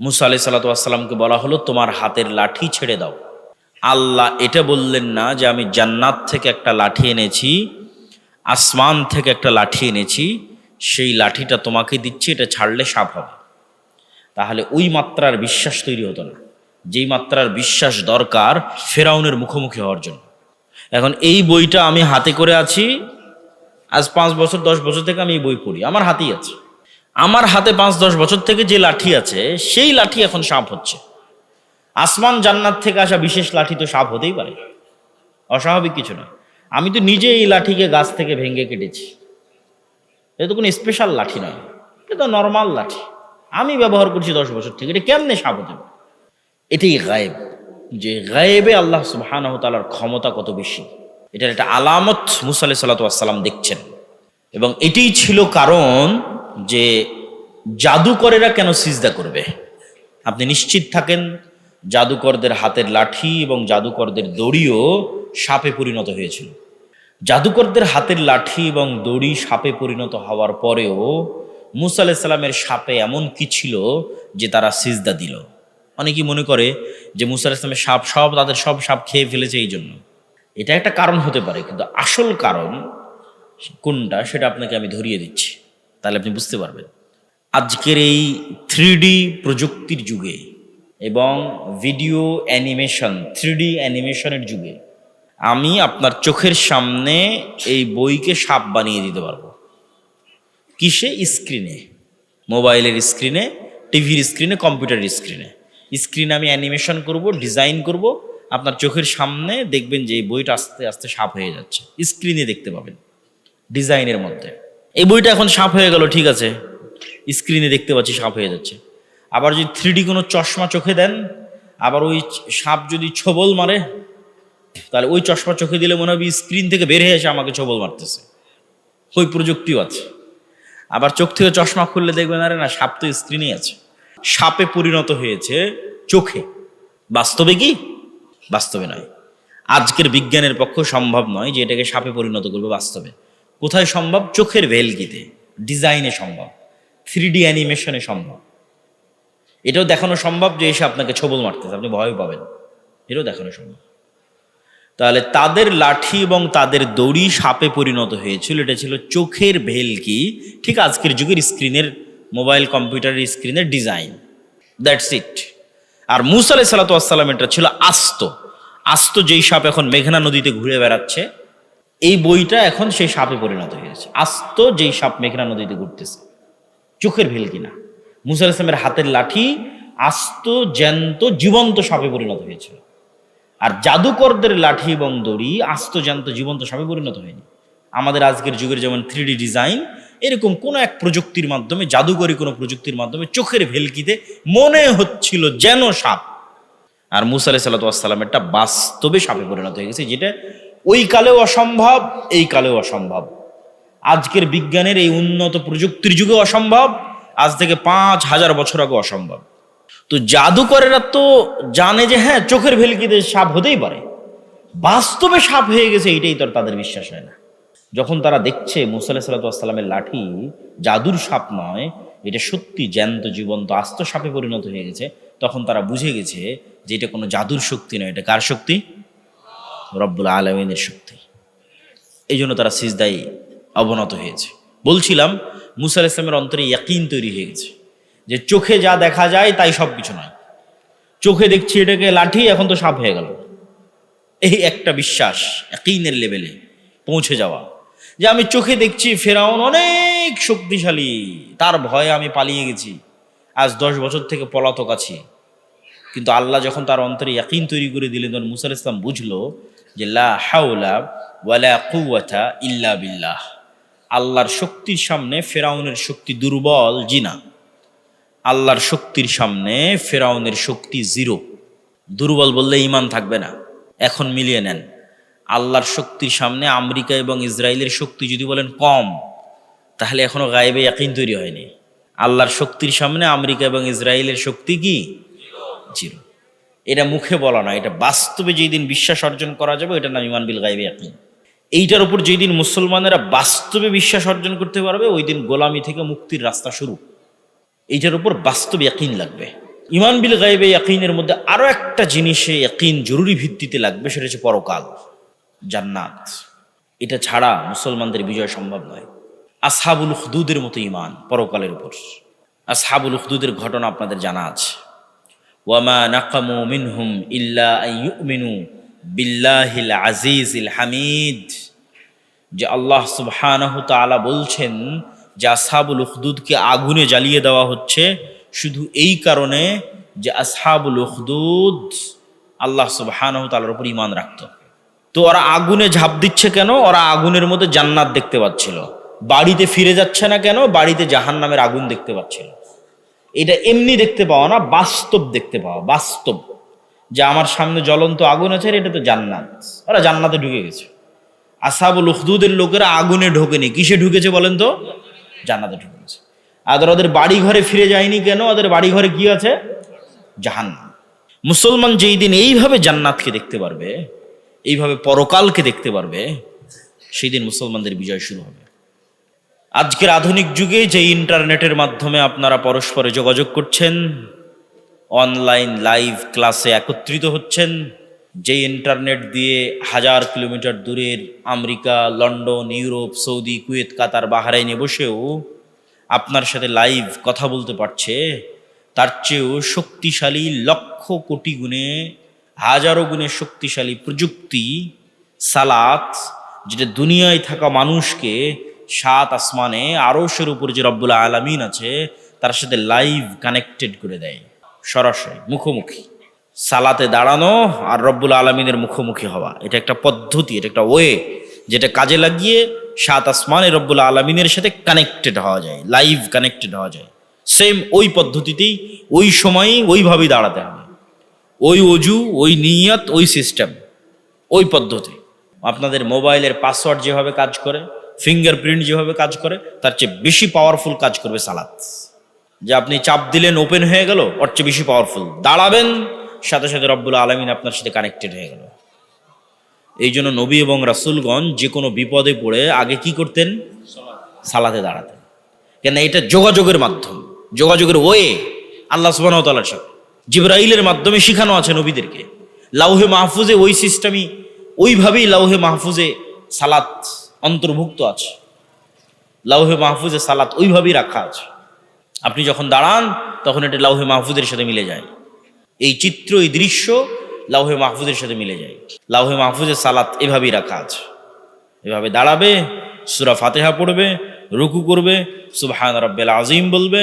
মুসা আলাইহিস সালাতু ওয়াস সালামকে বলা হলো, তোমার হাতের লাঠি ছেড়ে দাও। আল্লাহ এটা বললেন না যে আমি জান্নাত থেকে একটা লাঠি এনেছি, আসমান থেকে একটা লাঠি এনেছি, সেই লাঠিটা তোমাকে দিচ্ছি, এটা ছাড়লে সাপ হবে। তাহলে ওই মাত্রার বিশ্বাস তৈরি হতো না, যেই মাত্রার বিশ্বাস দরকার ফেরাউনের মুখোমুখি হওয়ার জন্য। এখন এই বইটা আমি হাতে করে আছি, আজ 5 বছর 10 বছর থেকে আমি এই বই পড়ি, আমার হাতেই আছে। আমার হাতে 5-10 বছর থেকে যে লাঠি আছে, সেই লাঠি এখন সাপ হচ্ছে। আসমান জান্নাত থেকে আসা বিশেষ লাঠি তো সাপ হতেই পারে, অস্বাভাবিক কিছু না। আমি তো নিজে এই লাঠিকে গাছ থেকে ভেঙে কেটেছি, এটা তো কোনো স্পেশাল লাঠি নয়, এটা তো নর্মাল লাঠি, আমি ব্যবহার করছি 10 বছর থেকে। এটা কেমনে সাপ হতে পারে? এটাই গায়েব, যে গায়েবে আল্লাহ সুবহানাহু ওয়া তাআলার ক্ষমতা কত বেশি, এটার একটা আলামত মুসা আলাইহিস সালাতু ওয়াস সালাম দেখছেন। এবং এটাই ছিল কারণ যে জাদুকরেরা কেন সিজদা করবে। আপনি নিশ্চিত থাকেন, জাদুকরদের হাতের লাঠি এবং জাদুকরদের দড়িও সাপে পরিণত হয়েছিল। জাদুকরদের হাতের লাঠি এবং দড়ি সাপে পরিণত হওয়ার পরেও মুসা আলাইহিস সালামের সাপে এমন কি ছিল যে তারা সিজদা দিল। অনেকেই মনে করে যে মুসা আলাইহিস সালামের সাপ তাদের সব সাপ খেয়ে ফেলেছে এই জন্য। এটা একটা কারণ হতে পারে, কিন্তু আসল কারণ কোনটা সেটা আপনাকে আমি ধরিয়ে দিচ্ছি, তাহলে আপনি বুঝতে পারবেন। আজকের এই 3D প্রযুক্তির যুগে এবং ভিডিও অ্যানিমেশন 3D অ্যানিমেশনের যুগে আমি আপনার চোখের সামনে এই বইকে সাপ বানিয়ে দিতে পারবো। কিসে? স্ক্রিনে, মোবাইলের স্ক্রিনে, টিভির স্ক্রিনে, কম্পিউটারের স্ক্রিনে আমি অ্যানিমেশন করব, ডিজাইন করব, আপনার চোখের সামনে দেখবেন যে এই বইটা আস্তে আস্তে সাপ হয়ে যাচ্ছে, স্ক্রিনে দেখতে পাবেন ডিজাইনের মধ্যে। এই বইটা এখন সাপ হয়ে গেল, ঠিক আছে, স্ক্রিনে দেখতে পাচ্ছি সাপ হয়ে যাচ্ছে। আবার যদি 3D কোনো চশমা চোখে দেন, আবার ওই সাপ যদি ছোবল মারে, তাহলে ওই চশমা চোখে দিলে মনে হবে স্ক্রিন থেকে বের হয়ে এসে আমাকে ছোবল মারতেছে। ওই প্রযুক্তিও আছে। আবার চোখ থেকে চশমা খুললে দেখবেন আরে না, সাপ তো স্ক্রিনেই আছে। সাপে পরিণত হয়েছে চোখে। বাস্তবে কি? বাস্তবে নয়। আজকের বিজ্ঞানের পক্ষে সম্ভব নয় যে এটাকে সাপে পরিণত করবে বাস্তবে। কোথায় সম্ভব? চোখের ভেলকিতে, ডিজাইনে সম্ভব, 3D অ্যানিমেশনে সম্ভব। এটাও দেখানো সম্ভব যে এসে আপনাকে ছোবল মারতেছে, আপনি ভয় পাবেন, এটাও দেখানো সম্ভব। তাহলে তাদের লাঠি এবং তাদের দড়ি সাপে পরিণত হয়েছিল, এটা ছিল চোখের ভেলকি, ঠিক আজকের যুগের স্ক্রিনের, মোবাইল কম্পিউটারের স্ক্রিনের ডিজাইন। That's it. আর মুসা আলাইহিস সালাতু ওয়াস সালাম এটা ছিল আস্ত যেই সাপ এখন মেঘনা নদীতে ঘুরে বেড়াচ্ছে, এই বইটা এখন সেই সাপে পরিণত হয়েছে। আস্ত যেই সাপ মেঘনা নদীতে ঘুরতেছে, চোখের ভেলকি না। মুসা আলাইহিস সালামের হাতের লাঠি আস্ত জ্যান্ত জীবন্ত সাপে পরিণত হয়েছিল। আর জাদুকরদের লাঠি এবং দড়ি আস্ত জ্যান্ত জীবন্ত সাপে পরিণত হয়নি। আমাদের আজকের যুগের যেমন 3D ডিজাইন, এরকম কোনো এক প্রযুক্তির মাধ্যমে, জাদুকরী কোনো প্রযুক্তির মাধ্যমে চোখের ভেলকিতে মনে হচ্ছিল যেন সাপ। আর মুসা আলাইহিস সালাতু ওয়াস সালামেরটা বাস্তবে সাপে পরিণত হয়ে গেছে, যেটা ওই কালেও অসম্ভব, এই কালেও অসম্ভব। আজকের বিজ্ঞানের এই উন্নত প্রযুক্তির যুগে অসম্ভব, আজ থেকে 5000 বছর আগে অসম্ভব। তো জাদুকরেরা তো জানে যে হ্যাঁ, চোখের ভেলকিতে সাপ হতেই পারে, বাস্তবে সাপ হয়ে গেছে এইটাই তো তাদের বিশ্বাস হয় না। যখন তারা দেখছে মুসা আলাইহিস সালাতু ওয়াস সালামের লাঠি জাদুর সাপ নয়, এটা সত্যি জ্যান্ত জীবন্ত আস্ত সাপে পরিণত হয়ে গেছে, তখন তারা বুঝে গেছে যে এটা কোনো জাদুর শক্তি নয়, এটা কার শক্তি? রব্বুল আলামিনের শক্তি। এই জন্য তারা সিজদায় অবনত হয়েছে। বলছিলাম মুসা আলাইহিস সালামের অন্তরে ইয়াকিন তৈরি হয়ে গেছে যে চোখে যা দেখা যায় তাই সব কিছু নয়। চোখে দেখছি এটাকে লাঠি, এখন তো সাপ হয়ে গেল। এই একটা বিশ্বাস, ইয়াকিনের লেভেলে পৌঁছে যাওয়া, যে আমি চোখে দেখছি ফেরাউন অনেক শক্তিশালী, তার ভয়ে আমি পালিয়ে গেছি, আজ 10 বছর থেকে পলাতক আছি। কিন্তু আল্লাহ যখন তার অন্তরে ইয়াকিন তৈরি করে দিলেন, তখন মুসা আলাইহিস সালাম বুঝলো যে লা হাওলা ওয়ালা কুওয়াতা ইল্লা বিল্লাহ। আল্লাহর শক্তির সামনে ফেরাউনের শক্তি দুর্বল, জিনা। আল্লাহর শক্তির সামনে ফেরাউনের শক্তি জিরো। দুর্বল বললে ঈমান থাকবে না। এখন মিলিয়ে নেন, আল্লাহর শক্তির সামনে আমেরিকা এবং ইসরায়েলের শক্তি যদি বলেন কম, তাহলে এখনো গায়েবে ইয়াকিন তৈরি হয়নি। আল্লাহর শক্তির সামনে আমেরিকা এবং ইসরায়েলের শক্তি কি? জিরো। এটা মুখে বলা না, এটা বাস্তবে যেই দিন বিশ্বাস অর্জন করা যাবে, এটার নাম ঈমান বিল গায়বে ইয়াকিন। এইটার উপর যেই দিন মুসলমানেরা বাস্তবে বিশ্বাস অর্জন করতে পারবে, ওই দিন গোলামি থেকে মুক্তির রাস্তা শুরু। এইটার উপর বাস্তব ইয়াকিন লাগবে। ঈমান বিল গায়বে ইয়াকিনের মধ্যে আরো একটা জিনিসে ইয়াকিন জরুরি ভিত্তিতে লাগবে, সেটা হচ্ছে পরকাল, জান্নাত। এটা ছাড়া মুসলমানদের বিজয় সম্ভব নয়। আসহাবুল উখদুদের মতো ঈমান পরকালের উপর। আসহাবুল উখদুদের ঘটনা আপনাদের জানা আছে। ওয়ামা নাকামু মিনহুম ইল্লা আন ইউমিনু বিল্লাহিল আজিজিল হামিদ, যে আল্লাহ সুবহানাহু তাআলা বলছেন যে আসহাবুল উখদুদকে আগুনে জ্বালিয়ে দেওয়া হচ্ছে শুধু এই কারণে যে আসহাবুল উখদুদ আল্লাহ সুবহানাহু তাআলার উপর ঈমান রাখত। তো ওরা আগুনে ঝাঁপ দিচ্ছে কেন? ওরা আগুনের মধ্যে জান্নাত দেখতে পাচ্ছিল। বাড়িতে ফিরে যাচ্ছে না কেন? বাড়িতে জাহান্নামের আগুন দেখতে পাচ্ছিল। এটা এমনি দেখতে পাওয়া না, বাস্তব দেখতে পাওয়া, বাস্তব যে আমার সামনে জ্বলন্ত আগুন আছে, এটা তো জান্নাত। ওরা জান্নাতে ঢুকে গেছে। আসহাবুল উখদুদের লোকেরা আগুনে ঢোকেনি, কিসে ঢুকেছে বলেন তো? জান্নাতে ঢুকে গেছে। আর ওদের বাড়ি ঘরে ফিরে যায়নি কেন? ওদের বাড়ি ঘরে কি আছে? জাহান্নাম। মুসলমান যেই দিন এইভাবে জান্নাতকে দেখতে পারবে, এইভাবে পরকালকে দেখতে পারবে, সেই দিন মুসলমানদের বিজয় শুরু হবে। আজকের আধুনিক যুগে যে ইন্টারনেটের মাধ্যমে আপনারা পরস্পরে যোগাযোগ করছেন, অনলাইন লাইভ ক্লাসে একত্রিত হচ্ছেন, যে ইন্টারনেট দিয়ে 1000 কিলোমিটার দূরের America, London, Europe, Saudi, Kuwait, Qatar, বাহরাইনে বসেও আপনার সাথে লাইভ কথা বলতে পারছে, তার চেয়েও শক্তিশালী লক্ষ কোটি গুণে, হাজারো গুণে শক্তিশালী প্রযুক্তি সালাত, যেটা দুনিয়ায় থাকা মানুষকে 7 আসমানে আরশের উপর যে রব্বুল আলামিন আছে তার সাথে লাইভ কানেক্টেড করে দেয়, সরাসরি মুখোমুখি। সালাতে দাঁড়ানো আর রব্বুল আলামিনের মুখোমুখি হওয়া, এটা একটা পদ্ধতি, এটা একটা ওয়ে, যেটা কাজে লাগিয়ে 7 আসমানে রব্বুল আলামিনের সাথে কানেক্টেড হওয়া যায়, লাইভ কানেক্টেড হওয়া যায়। সেম ওই পদ্ধতিতেই, ওই সময়ই ওইভাবেই দাঁড়াতে হবে। ওই অজু, ওই নিয়ত, ওই সিস্টেম, ওই পদ্ধতি। আপনাদের মোবাইলের পাসওয়ার্ড যেভাবে কাজ করে, ফিঙ্গারপ্রিন্ট যেভাবে কাজ করে, তার চেয়ে বেশি পাওয়ারফুল কাজ করবে সালাত। যে আপনি চাপ দিলেন ওপেন হয়ে গেল, ওর চেয়ে বেশি পাওয়ারফুল। দাঁড়াবেন, সাথে সাথে রব্বুল আলামিন আপনার সাথে কানেক্টেড হয়ে গেল। এই জন্য নবী এবং রাসূলগণ যে কোনো বিপদে পড়ে আগে কি করতেন? সালাতে দাঁড়াতেন। কেন? এটা যোগাযোগের মাধ্যম, যোগাযোগের ওয়ে আল্লাহ সুবহানাহু ওয়া তাআলার সাথে। জিবরাইলের মাধ্যমে শিখানো আছে নবীদেরকে। লাউহে মাহফুজে ওই সিস্টেমই, ওইভাবেই লাউহে মাহফুজে সালাত অন্তর্ভুক্ত আছে। লাউহে মাহফুজে সালাত ওইভাবেই রাখা আছে। আপনি যখন দাঁড়ান তখন এটা লাউহে মাহফুজের সাথে মিলে যায়। এই চিত্র, এই দৃশ্য লাউহে মাহফুজের সাথে মিলে যায়। লাউহে মাহফুজের সালাত এভাবেই রাখা আছে। এভাবে দাঁড়াবে, সূরা ফাতিহা পড়বে, রুকু করবে, সুবহান রাব্বিল আযীম বলবে,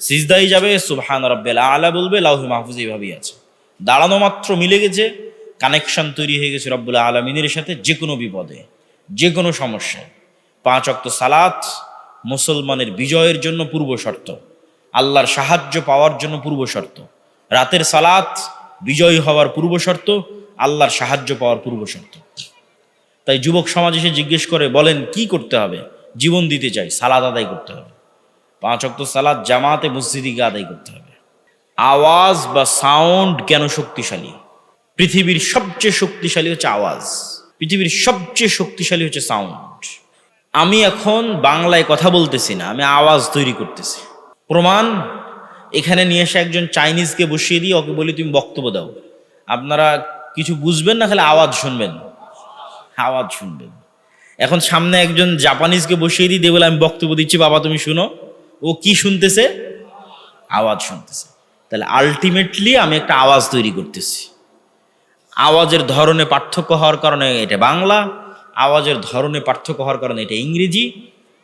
সিজদায় যাবে, সুবহান রাব্বিল আলা বলবে। লাউহে মাহফুজ এইভাবেই আছে। দাঁড়ানো মাত্র মিলে গেছে, কানেকশন তৈরি হয়ে গেছে রব্বুল আলামিনের সাথে। যে কোনো বিপদে, যে কোনো সমস্যায় 5 ওয়াক্ত সালাত মুসলমানের বিজয়ের জন্য পূর্ব শর্ত, আল্লাহর সাহায্য পাওয়ার জন্য পূর্ব শর্ত। রাতের সালাত বিজয়ী হওয়ার পূর্ব শর্ত, আল্লাহর সাহায্য পাওয়ার পূর্ব শর্ত। তাই যুবক সমাজ এসে জিজ্ঞেস করে, বলেন কি করতে হবে? জীবন দিতে চাই, সালাত আদায় করতে হবে। 5 ওয়াক্ত সালাত জামাতে মসজিদে গিয়ে আদায় করতে হবে। আওয়াজ বা সাউন্ড কেন শক্তিশালী? পৃথিবীর সবচেয়ে শক্তিশালী হচ্ছে আওয়াজ, পৃথিবীর সবচেয়ে শক্তিশালী হচ্ছে সাউন্ড। আমি এখন বাংলায় কথা বলতেছি না, আমি আওয়াজ তৈরি করতেছি। প্রমাণ, এখানে নিয়ে এসে একজন চাইনিজকে বসিয়ে দিয়ে ওকে বলি তুমি বক্তব্য দাও। আপনারা কিছু বুঝবেন না, খালি আওয়াজ শুনবেন, আওয়াজ শুনবেন। এখন সামনে একজন জাপানিজকে বসিয়ে দিয়ে বলে আমি বক্তব্য দিচ্ছি, বাবা তুমি শুনো। ও কি শুনতেছে? আওয়াজ শুনতেছে। তাহলে আলটিমেটলি আমি একটা আওয়াজ তৈরি করতেছি। আওয়াজের ধরনে পার্থক্য হওয়ার কারণে এটা বাংলা, আওয়াজের ধরনে পার্থক্য হওয়ার কারণে এটা ইংরেজি,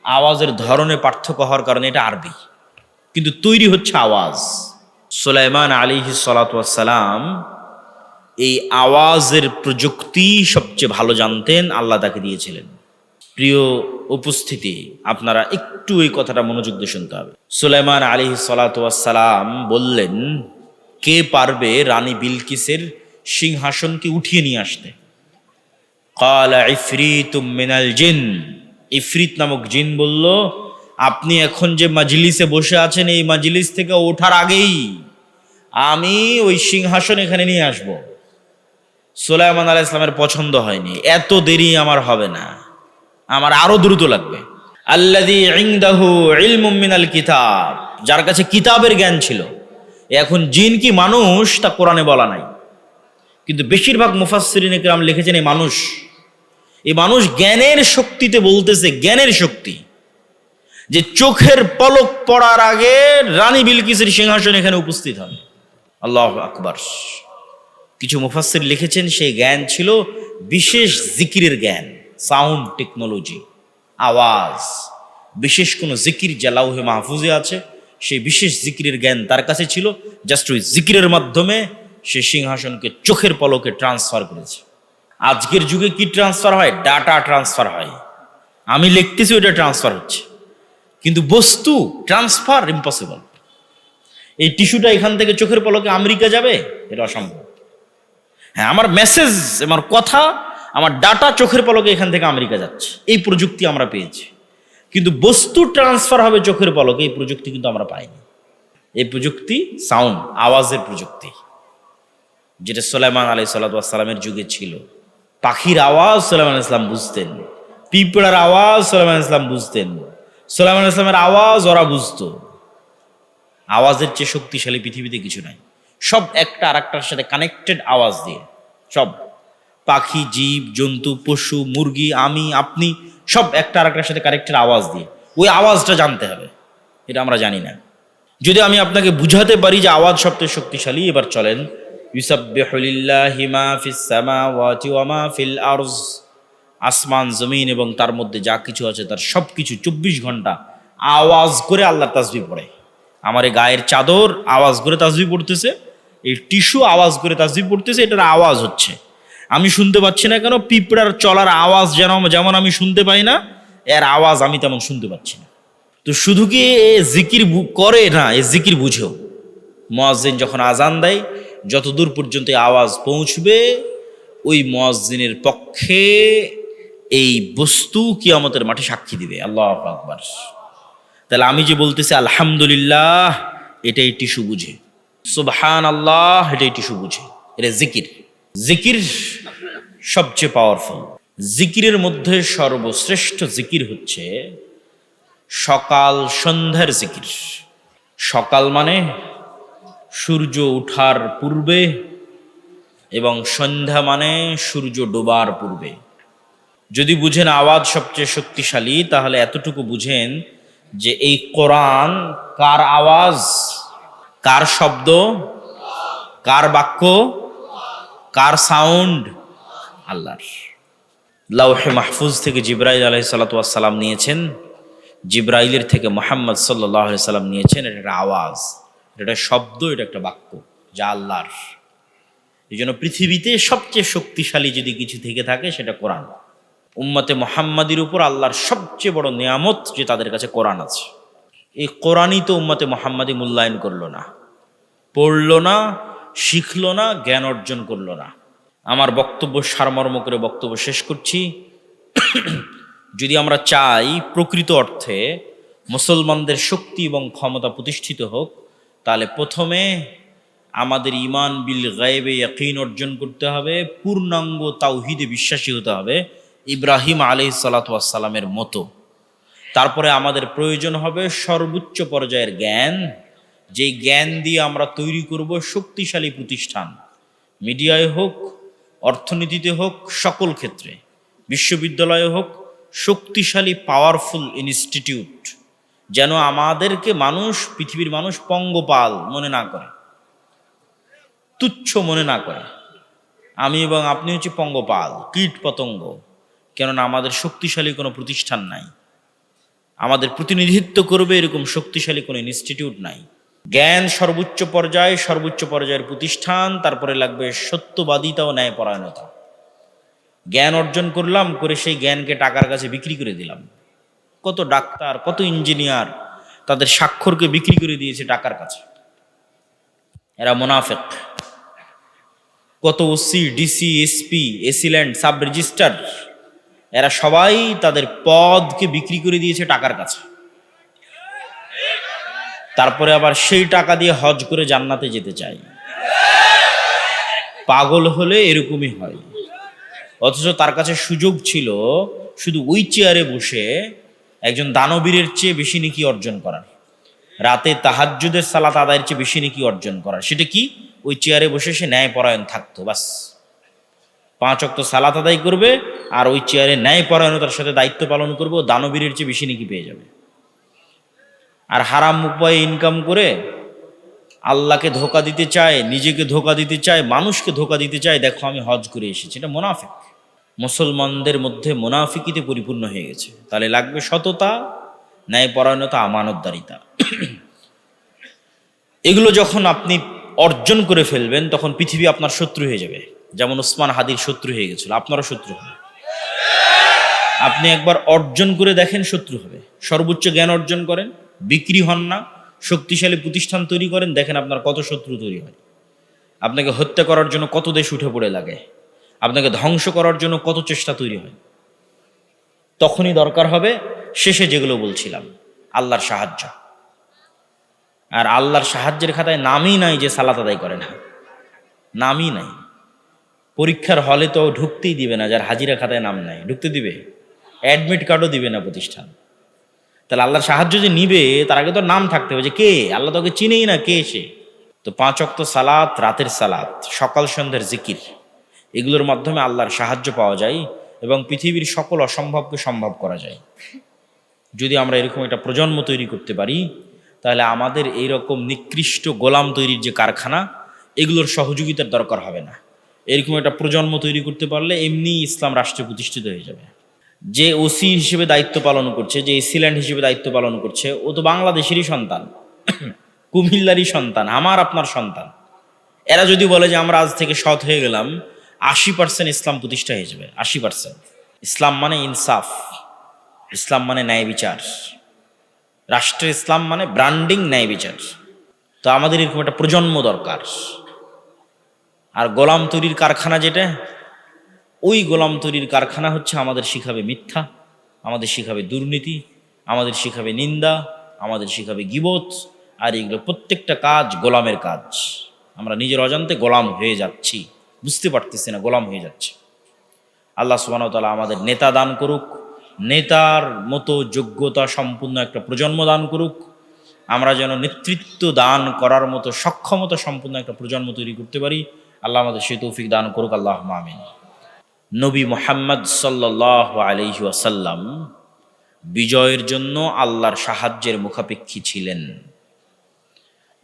আওয়াজের ধরনে পার্থক্য হওয়ার কারণে এটা আরবি, কিন্তু তৈরি হচ্ছে আওয়াজ। সুলাইমান আলাইহিস সালাতু ওয়াস সালাম এই আওয়াজের প্রযুক্তি সবচেয়ে ভালো জানতেন, আল্লাহ তাকে দিয়েছিলেন। প্রিয় উপস্থিতি, আপনারা একটু এই কথাটা মনোযোগ দিয়ে শুনতে হবে। সুলাইমান আলাইহিস সালাতু ওয়াস সালাম বললেন, কে পারবে রানী বিলকিসের সিংহাসনকে উঠিয়ে নিয়ে আসতে? ক্বালা ইফরিতুম মিনাল জিন, ইফরিত নামক জিন বলল, আপনি এখন যে মাজলিসে বসে আছেন এই মাজলিস থেকে ওঠার আগেই আমি ওই সিংহাসন এখানে নিয়ে আসব। সুলাইমান আলাইহিস সালামের পছন্দ হয়নি, এত দেরি আমার হবে না, আমার আরো দ্রুত লাগবে। আল্লাযী ইনদাহু ইলমুম মিনাল কিতাব, যার কাছে কিতাবের জ্ঞান ছিল, এখন জিন কি মানুষ তা কোরআনে বলা নাই, কিন্তু বেশিরভাগ মুফাসসিরিন ইকরাম লিখেছেন এই মানুষ জ্ঞানের শক্তিতে বলতেছে, জ্ঞানের শক্তি, যে চোখের পলক পড়ার আগে রানী বিলকিসের সিংহাসন এখানে উপস্থিত হবে। আল্লাহু আকবার। কিছু মুফাসসির লিখেছেন সেই জ্ঞান ছিল বিশেষ জিকিরের জ্ঞান, সাউন্ড টেকনোলজি, আওয়াজ, বিশেষ কোনো জিকির যা লাউহে মাহফুজে আছে, সেই বিশেষ জিকিরের জ্ঞান তার কাছে ছিল। জাস্ট ওই জিকিরের মাধ্যমে সে সিংহাসনকে চোখের পলকে ট্রান্সফার করেছে। আজকের যুগে কি ট্রান্সফার হয়? ডাটা ট্রান্সফার হয়। আমি লিখতেছি, ওইটা ট্রান্সফার হচ্ছে, কিন্তু বস্তু ট্রান্সফার ইম্পসিবল। এই টিস্যুটা এখান থেকে চোখের পলকে আমেরিকা যাবে, এটা অসম্ভব। হ্যাঁ, আমার মেসেজ, আমার কথা, আমার ডাটা চোখের পলকে এখান থেকে আমেরিকা যাচ্ছে, এই প্রযুক্তি আমরা পেয়েছি। কিন্তু বস্তু ট্রান্সফার হবে চোখের পলকে, এই প্রযুক্তি কিন্তু আমরা পাইনি। এই প্রযুক্তি সাউন্ড, আওয়াজের প্রযুক্তি, যেটা সুলাইমান আলাইহিস সালামের যুগে ছিল। পাখির আওয়াজ সুলাইমান আলাইহিস সালাম বুঝতেন, পিঁপড়ার আওয়াজ সুলাইমান আলাইহিস সালাম বুঝতেন, সুলাইমান আলাইহিস সালামের আওয়াজ ওরা বুঝতো। আওয়াজের চেয়ে শক্তিশালী পৃথিবীতে কিছু নাই। সব একটা আর একটার সাথে কানেক্টেড আওয়াজ দিয়ে, সব পাখি, জীব জন্তু, পশু, মুরগি, আমি, আপনি, সব একটা আর একটার সাথে কানেক্টেড আওয়াজ দিয়ে। ওই আওয়াজটা জানতে হবে, এটা আমরা জানি না। যদি আমি আপনাকে বুঝাতে পারি যে আওয়াজ সবচেয়ে শক্তিশালী, এবার চলেন, ইউসাব্বিহু লিল্লাহি মা ফিস সামাওয়াতি ওয়া মা ফিল আরজ, আসমান জমিন এবং তার মধ্যে যা কিছু আছে তার সব কিছু 24 ঘন্টা আওয়াজ করে আল্লাহর তাসবিহ পড়ে। আমার এই গায়ের চাদর আওয়াজ করে তাসবিহ পড়তেছে, এই টিস্যু আওয়াজ করে তাসবিহ পড়তেছে, এটার আওয়াজ হচ্ছে। আমি শুনতে পাচ্ছি না কেন? পিঁপড়ার চলার আওয়াজ যেমন আমি শুনতে পাই না, এর আওয়াজ আমি তেমন শুনতে পাচ্ছি না। তো শুধু কি এ জিকির করে না, এ জিকির বুঝেও। মুয়াজ্জিন যখন আজান দেয়, যতদূর পর্যন্ত আওয়াজ পৌঁছবে, ওই মুয়াজ্জিনের পক্ষে এই বস্তু কিয়ামতের মাঠে সাক্ষী দিবে। আল্লাহু আকবার। তাহলে আমি যে বলতেছি আলহামদুলিল্লাহ, এটাই টিস্যু বুঝে। সুবহানাল্লাহ, এটাই টিস্যু বুঝে। এটা জিকির। জিকির সবচেয়ে পাওয়ারফুল। জিকিরের মধ্যে সর্বশ্রেষ্ঠ জিকির হচ্ছে সকাল সন্ধ্যার জিকির। সকাল মানে সূর্য ওঠার পূর্বে, এবং সন্ধ্যা মানে সূর্য ডোবার পূর্বে। যদি বুঝেন আওয়াজ সবচেয়ে শক্তিশালী, তাহলে এতটুকু বুঝেন যে এই কোরআন কার আওয়াজ, কার শব্দ, কার বাক্য, কার সাউন্ড? আল্লাহর। লাউহে মাহফুজ থেকে জিবরাইল আলাইহিস সালাম নিয়েছেন, জিবরাইলের থেকে মুহাম্মদ সাল্লাল্লাহু আলাইহি সাল্লাম নিয়েছেন। এটা একটা আওয়াজ, এটা শব্দ, এটা একটা বাক্য, যা আল্লাহর। এই জন্য পৃথিবীতে সবচেয়ে শক্তিশালী যদি কিছু থেকে থাকে, সেটা কোরআন। উম্মতে মুহাম্মাদির উপর আল্লাহর সবচেয়ে বড় নিয়ামত যে তাদের কাছে কোরআন আছে। এই কোরআনই তো উম্মতে মুহাম্মাদি মূল্যায়ন করলো না, পড়লো না, শিখলো না, জ্ঞান অর্জন করলো না। আমার বক্তব্য সারমর্ম করে বক্তব্য শেষ করছি। যদি আমরা চাই প্রকৃত অর্থে মুসলমানদের শক্তি এবং ক্ষমতা প্রতিষ্ঠিত হোক, তাহলে প্রথমে আমাদের ঈমান বিল গায়বে ইয়াকিন অর্জন করতে হবে, পূর্ণাঙ্গ তাওহীদে বিশ্বাসী হতে হবে ইব্রাহিম আলাইহিস সালাতু ওয়াস সালামের মতো। তারপরে আমাদের প্রয়োজন হবে সর্বোচ্চ পর্যায়ের জ্ঞান, যেই জ্ঞান দিয়ে আমরা তৈরি করব শক্তিশালী প্রতিষ্ঠান, মিডিয়ায় হোক, অর্থনীতিতে হোক, সকল ক্ষেত্রে, বিশ্ববিদ্যালয়ে হোক, শক্তিশালী পাওয়ারফুল ইনস্টিটিউট, যেন আমাদেরকে মানুষ, পৃথিবীর মানুষ পঙ্গপাল মনে না করে, তুচ্ছ মনে না করে। আমি এবং আপনি হচ্ছে পঙ্গপাল, কীট পতঙ্গ, কেননা আমাদের শক্তিশালী কোনো প্রতিষ্ঠান নাই, আমাদের প্রতিনিধিত্ব করবে এরকম শক্তিশালী কোনো ইনস্টিটিউট নাই। জ্ঞান সর্বোচ্চ পর্যায়ে, সর্বোচ্চ পর্যায়ের প্রতিষ্ঠান, তারপরে লাগবে সত্যবাদিতা ও ন্যায়পরায়ণতা। জ্ঞান অর্জন করলাম, করে সেই জ্ঞানকে টাকার কাছে বিক্রি করে দিলাম। কত ডাক্তার, কত ইঞ্জিনিয়ার তাদের স্বাক্ষরকে বিক্রি করে দিয়েছে টাকার কাছে, এরা মুনাফিক। কত OC, DC, SP, AC land, sub registrar, এরা সবাই তাদের পদকে বিক্রি করে দিয়েছে টাকার কাছে। তারপরে আবার সেই টাকা দিয়ে হজ করে জান্নাতে যেতে চাই। পাগল হলে এরকমই হয়। অথচ তার কাছে সুযোগ ছিল শুধু ওই চেয়ারে বসে একজন দানবীরের চেয়ে বেশি নেকি অর্জন করার। রাতে তাহাজ্জুদের সালাত আদায়ের চেয়ে বেশি নেকি অর্জন করা। সেটা কি? ওই চেয়ারে বসে সে ন্যায়পরায়ণ থাকতো, বাস 5 ওয়াক্ত সালাত আদায় করবে আর ওই চেয়ারে ন্যায়পরায়ণতার সাথে দায়িত্ব পালন করবে, ও দানবীরের চেয়ে বেশি নেকি পেয়ে যাবে। আর হারাম উপায়ে ইনকাম করে আল্লাহকে ধোকা দিতে চায়, নিজেকে ধোকা দিতে চায়, মানুষকে ধোকা দিতে চায়, দেখো আমি হজ করে এসেছি, এটা মুনাফিক। মুসলমানদের মধ্যে মুনাফিকিতে পরিপূর্ণ হয়ে গেছে। তাহলে লাগবে সততা, ন্যায়পরায়ণতা, আমানতদারিতা। এগুলো যখন আপনি অর্জন করে ফেলবেন তখন পৃথিবী আপনার শত্রু হয়ে যাবে। যেমন ওসমান হাদির শত্রু হয়ে গেছিল, আপনারও শত্রু হবে। আপনি একবার অর্জন করে দেখেন, শত্রু হবে। সর্বোচ্চ জ্ঞান অর্জন করেন, বিক্রি হন না, শক্তিশালী প্রতিষ্ঠান তৈরি করেন, দেখেন আপনার কত শত্রু তৈরি হয়। আপনাকে হত্যা করার জন্য কত দেশ উঠে পড়ে লাগে, আপনাকে ধ্বংস করার জন্য কত চেষ্টা তৈরি হয়। তখনই দরকার হবে শেষে যেগুলো বলছিলাম, আল্লাহর সাহায্য। আর আল্লাহর সাহায্যের খাতায় নামই নাই যে সালাত আদায় করে না, নামই নাই। পরীক্ষার হলে তো ঢুকতেই দিবে না, যার হাজিরা খাতায় নাম নাই, ঢুকতে দিবে? অ্যাডমিট কার্ডও দিবে না প্রতিষ্ঠান। তাহলে আল্লাহর সাহায্য যে নিবে তার আগে তো নাম থাকতে হবে যে কে, আল্লাহ তোকে চিনেই না, কে সে। তো 5 ওয়াক্ত সালাত, রাতের সালাত, সকাল সন্ধ্যার জিকির, এগুলোর মাধ্যমে আল্লাহর সাহায্য পাওয়া যায় এবং পৃথিবীর সকল অসম্ভবকে সম্ভব করা যায়। যদি আমরা এরকম একটা প্রজন্ম তৈরি করতে পারি, তাহলে আমাদের এইরকম নিকৃষ্ট গোলাম তৈরির যে কারখানা, এগুলোর সহযোগিতার দরকার হবে না। এরকম একটা প্রজন্ম তৈরি করতে পারলে এমনি ইসলাম রাষ্ট্রে প্রতিষ্ঠিত হয়ে যাবে। যে ওসি হিসেবে দায়িত্ব পালন করছে, যে এসিল্যান্ড হিসেবে দায়িত্ব পালন করছে, ও তো বাংলাদেশেরই সন্তান, কুমিল্লারই সন্তান, আমার আপনার সন্তান। এরা যদি বলে যে আমরা আজ থেকে সৎ হয়ে গেলাম, 80% ইসলাম প্রতিষ্ঠা হয়ে যাবে। 80%। ইসলাম মানে ইনসাফ, ইসলাম মানে ন্যায় বিচার, রাষ্ট্রের ইসলাম মানে ব্র্যান্ডিং, ন্যায় বিচার। তো আমাদের এরকম একটা প্রজন্ম দরকার। আর গোলাম তৈরির কারখানা যেটা, ওই গোলাম তৈরির কারখানা হচ্ছে আমাদের শিখাবে মিথ্যা, আমাদের শিখাবে দুর্নীতি, আমাদের শিখাবে নিন্দা, আমাদের শিখাবে গীবত। আর এগুলো প্রত্যেকটা কাজ গোলামের কাজ। আমরা নিজের অজান্তে গোলাম হয়ে যাচ্ছি, বুঝতে পারতেছি না, গোলাম হয়ে যাচ্ছে। আল্লাহ সুবহানাহু ওয়া তাআলা আমাদের নেতা দান করুক, নেতার মতো যোগ্যতা সম্পূর্ণ একটা প্রজন্ম দান করুক। আমরা যেন নেতৃত্ব দান করার মতো সক্ষমতা সম্পূর্ণ একটা প্রজন্ম তৈরি করতে পারি। আল্লাহ আমাদের সেই তৌফিক দান করুক, আল্লাহুম্মা আমিন। নবী মুহাম্মদ সাল্লাল্লাহু আলাইহি ওয়াসাল্লাম বিজয়ের জন্য আল্লাহর সাহায্যের মুখাপেক্ষী ছিলেন।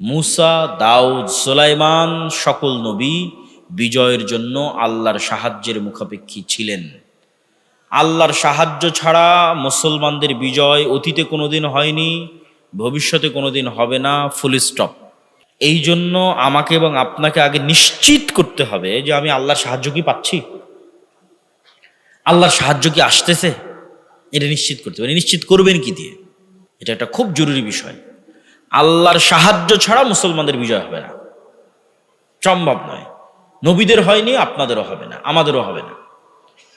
মুসা, দাউদ, সুলাইমান সকল নবী বিজয়ের জন্য আল্লাহর সাহায্যের মুখাপেক্ষী ছিলেন। আল্লাহর সাহায্য ছাড়া মুসলমানদের বিজয় অতীতে কোনোদিন হয়নি, ভবিষ্যতে কোনোদিন হবে না, ফুল স্টপ। এই জন্য আমাকে এবং আপনাকে আগে নিশ্চিত করতে হবে যে আমি আল্লাহর সাহায্য কি পাচ্ছি, আল্লাহর সাহায্য কি আসতেছে, এটা নিশ্চিত করতে হবে। নিশ্চিত করবেন কি দিয়ে? এটা একটা খুব জরুরি বিষয়। আল্লাহর সাহায্য ছাড়া মুসলমানদের বিজয় হবে না, সম্ভব নয়। নবীদের হয়নি, আপনাদেরও হবে না, আমাদেরও হবে না।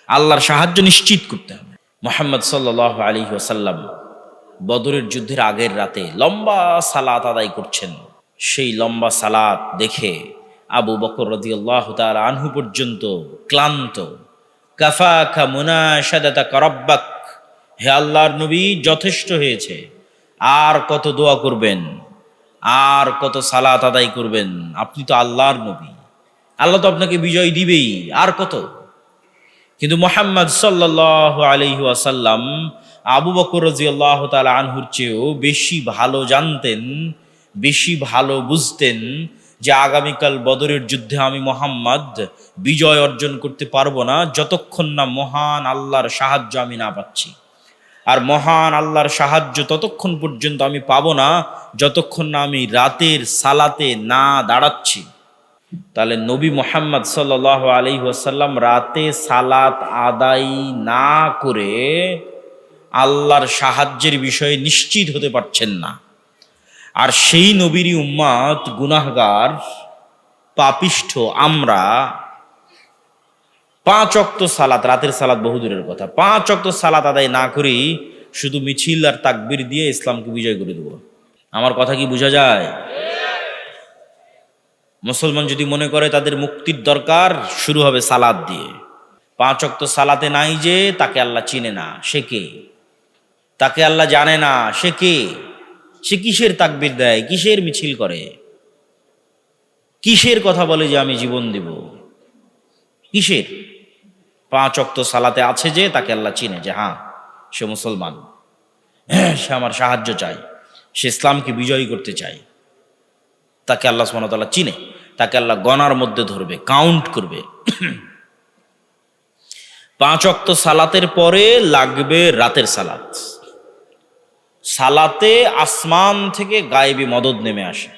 আল্লাহর সাহায্য নিশ্চিত করতে হবে। মুহাম্মদ সাল্লাল্লাহু আলাইহি ওয়াসাল্লাম বদরের যুদ্ধের আগের রাতে লম্বা সালাত আদায় করছেন। সেই লম্বা সালাত দেখে আবু বকর রাদিয়াল্লাহু তাআলা আনহু পর্যন্ত ক্লান্ত। কাফাকা মুনাশাদাতাকা রাব্বাক, হে আল্লাহর নবী, যথেষ্ট হয়েছে, আর কত দোয়া করবেন, আর কত সালাত আদায় করবেন? আপনি তো আল্লাহর নবী, আল্লাহ তো আপনাকে বিজয় দিবেই, আর কত? কিন্তু মুহাম্মদ সাল্লাল্লাহু আলাইহি ওয়াসাল্লাম আবু বকর রাদিয়াল্লাহু তাআলা আনহুর চেয়েও বেশি ভালো জানতেন, বেশি ভালো বুঝতেন যে আগামীকাল বদরের যুদ্ধে আমি মুহাম্মদ বিজয় অর্জন করতে পারবো না যতক্ষণ না মহান আল্লাহর সাহায্য আমি না পাচ্ছি। আর মহান আল্লাহর সাহায্য ততক্ষণ পর্যন্ত আমি পাবো না যতক্ষণ না আমি রাতের সালাতে না দাঁড়াচ্ছি। তাহলে নবী মুহাম্মদ সাল্লাল্লাহু আলাইহি ওয়াসাল্লাম রাতে সালাত আদায় না করে আল্লাহর সাহায্যের বিষয়ে নিশ্চিত হতে পারছেন না। আর সেই নবীরই উম্মত গুনাহগার, পাপিষ্ঠ আমরা 5 ওয়াক্ত সালাত, রাতের সালাত বহুদূরের কথা, 5 ওয়াক্ত সালাত আদায় না করেই শুধু মিছিল আর তাকবীর দিয়ে ইসলামকে বিজয় করে দেব। আমার কথা কি বোঝা যায়? মুসলমান যদি মনে করে তাদের মুক্তির দরকার, শুরু হবে সালাত দিয়ে। 5 ওয়াক্ত সালাতে নাই যে, তাকে আল্লাহ চিনে না, সে কে? তাকে আল্লাহ জানে না, সে কে? সে কিসের তাকবীর দেয়, কিসের মিছিল করে, কিসের কথা বলে যে আমি জীবন দিব, কিসের? 5 ওয়াক্ত সালাতে আছে যে তাকে আল্লাহ চিনে যে হ্যাঁ সে মুসলমান, সে আমার সাহায্য চায়, সে ইসলামকে বিজয়ী করতে চায়, তাকে আল্লাহ সুবহানাহু ওয়া তাআলা চিনে, তাকে আল্লাহ গণার মধ্যে ধরবে, কাউন্ট করবে। 5 ওয়াক্ত সালাতের পরে লাগবে রাতের সালাত। সালাতে আসমান থেকে গায়েবী মদদ নেমে আসে।